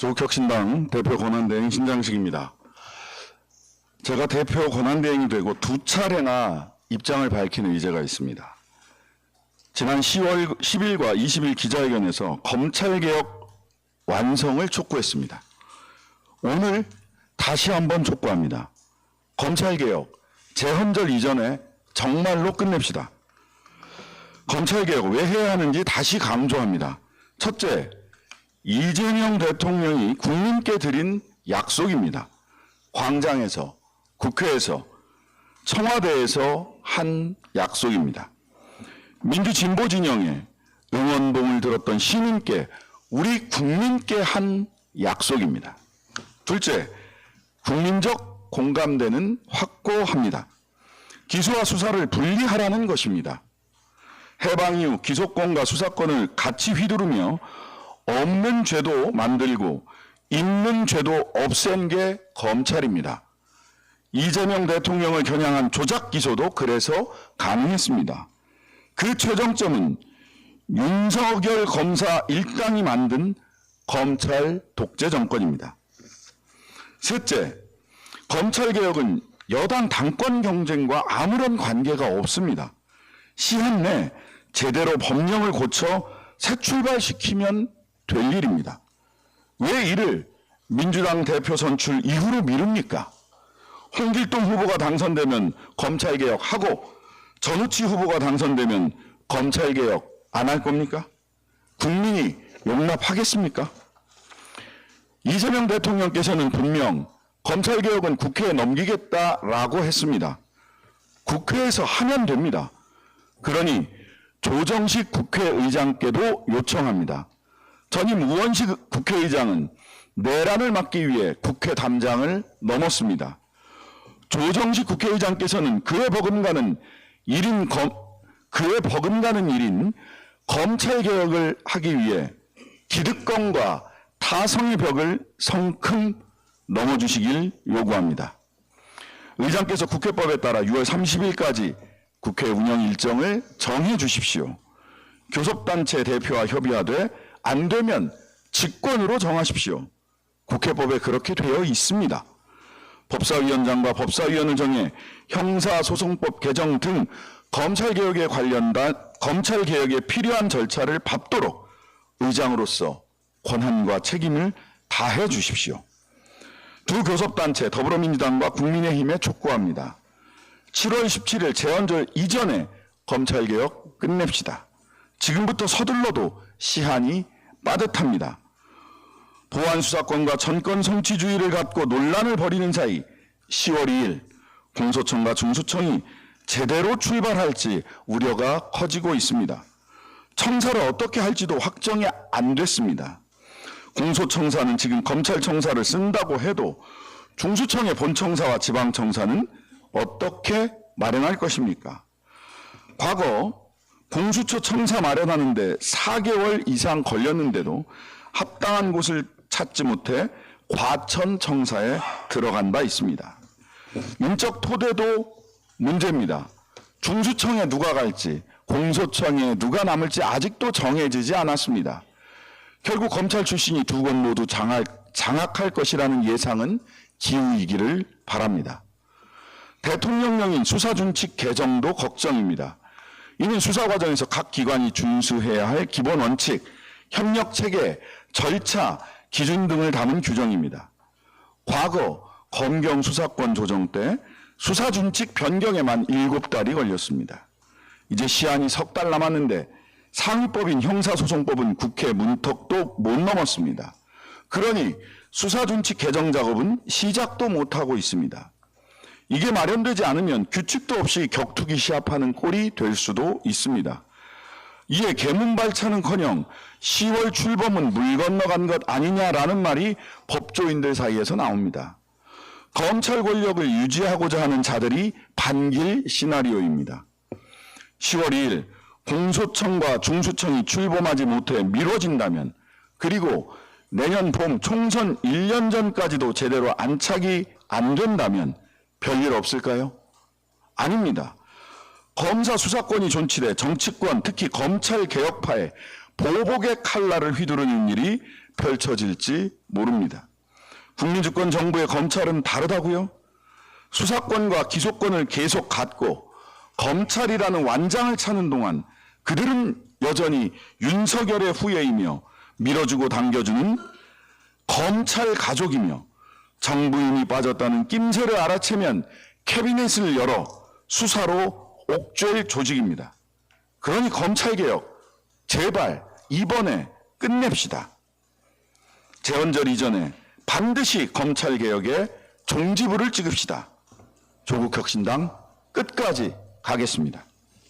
조국혁신당 대표 권한대행 신장식입니다. 제가 대표 권한대행이 되고 두 차례나 입장을 밝힌 의제가 있습니다. 지난 10일과 20일 기자회견에서 검찰개혁 완성을 촉구했습니다. 오늘 다시 한번 촉구합니다. 검찰개혁 재헌절 이전에 정말로 끝냅시다. 검찰개혁 왜 해야 하는지 다시 강조합니다. 첫째, 이재명 대통령이 국민께 드린 약속입니다. 광장에서, 국회에서, 청와대에서 한 약속입니다. 민주진보 진영에 응원봉을 들었던 시민께, 우리 국민께 한 약속입니다. 둘째, 국민적 공감대는 확고합니다. 기소와 수사를 분리하라는 것입니다. 해방 이후 기소권과 수사권을 같이 휘두르며 없는 죄도 만들고 있는 죄도 없앤 게 검찰입니다. 이재명 대통령을 겨냥한 조작 기소도 그래서 가능했습니다. 그 최정점은 윤석열 검사 일당이 만든 검찰 독재 정권입니다. 셋째, 검찰개혁은 여당 당권 경쟁과 아무런 관계가 없습니다. 시한 내 제대로 법령을 고쳐 새 출발시키면 될 일입니다. 왜 이를 민주당 대표 선출 이후로 미룹니까? 홍길동 후보가 당선되면 검찰개혁하고 전우치 후보가 당선되면 검찰개혁 안 할 겁니까? 국민이 용납하겠습니까? 이재명 대통령께서는 분명 검찰개혁은 국회에 넘기겠다라고 했습니다. 국회에서 하면 됩니다. 그러니 조정식 국회의장께도 요청합니다. 전임 우원식 국회의장은 내란을 막기 위해 국회 담장을 넘었습니다. 조정식 국회의장께서는 그에 버금가는 일인 검찰개혁을 하기 위해 기득권과 타성의 벽을 성큼 넘어주시길 요구합니다. 의장께서 국회법에 따라 6월 30일까지 국회 운영 일정을 정해 주십시오. 교섭단체 대표와 협의하되 안 되면 직권으로 정하십시오. 국회법에 그렇게 되어 있습니다. 법사위원장과 법사위원을 정해 형사소송법 개정 등 검찰개혁에 필요한 절차를 밟도록 의장으로서 권한과 책임을 다해 주십시오. 두 교섭단체 더불어민주당과 국민의힘에 촉구합니다. 7월 17일 재헌절 이전에 검찰개혁 끝냅시다. 지금부터 서둘러도 시한이 빠듯합니다. 보안수사권과 전권 성취주의를 갖고 논란을 벌이는 사이 10월 2일 공소청과 중수청이 제대로 출발할지 우려가 커지고 있습니다. 청사를 어떻게 할지도 확정이 안 됐습니다. 공소청사는 지금 검찰청사를 쓴다고 해도 중수청의 본청사와 지방청사는 어떻게 마련할 것입니까? 과거 공수처 청사 마련하는데 4개월 이상 걸렸는데도 합당한 곳을 찾지 못해 과천청사에 들어간 바 있습니다. 인적 토대도 문제입니다. 중수청에 누가 갈지, 공소청에 누가 남을지 아직도 정해지지 않았습니다. 결국 검찰 출신이 두 곳 모두 장악할 것이라는 예상은 기우이기를 바랍니다. 대통령령인 수사준칙 개정도 걱정입니다. 이는 수사 과정에서 각 기관이 준수해야 할 기본 원칙, 협력 체계, 절차, 기준 등을 담은 규정입니다. 과거 검경 수사권 조정 때 수사준칙 변경에만 7달이 걸렸습니다. 이제 시한이 석 달 남았는데 상위법인 형사소송법은 국회 문턱도 못 넘었습니다. 그러니 수사준칙 개정 작업은 시작도 못하고 있습니다. 이게 마련되지 않으면 규칙도 없이 격투기 시합하는 꼴이 될 수도 있습니다. 이에 개문발차는커녕 10월 출범은 물 건너간 것 아니냐라는 말이 법조인들 사이에서 나옵니다. 검찰 권력을 유지하고자 하는 자들이 반길 시나리오입니다. 10월 2일 공소청과 중수청이 출범하지 못해 미뤄진다면, 그리고 내년 봄 총선 1년 전까지도 제대로 안착이 안 된다면 별일 없을까요? 아닙니다. 검사 수사권이 존치돼 정치권, 특히 검찰 개혁파에 보복의 칼날을 휘두르는 일이 펼쳐질지 모릅니다. 국민주권 정부의 검찰은 다르다고요? 수사권과 기소권을 계속 갖고 검찰이라는 완장을 차는 동안 그들은 여전히 윤석열의 후예이며 밀어주고 당겨주는 검찰 가족이며 정부인이 빠졌다는 낌새를 알아채면 캐비넷을 열어 수사로 옥죄일 조직입니다. 그러니 검찰개혁 제발 이번에 끝냅시다. 재헌절 이전에 반드시 검찰개혁에 종지부를 찍읍시다. 조국혁신당 끝까지 가겠습니다.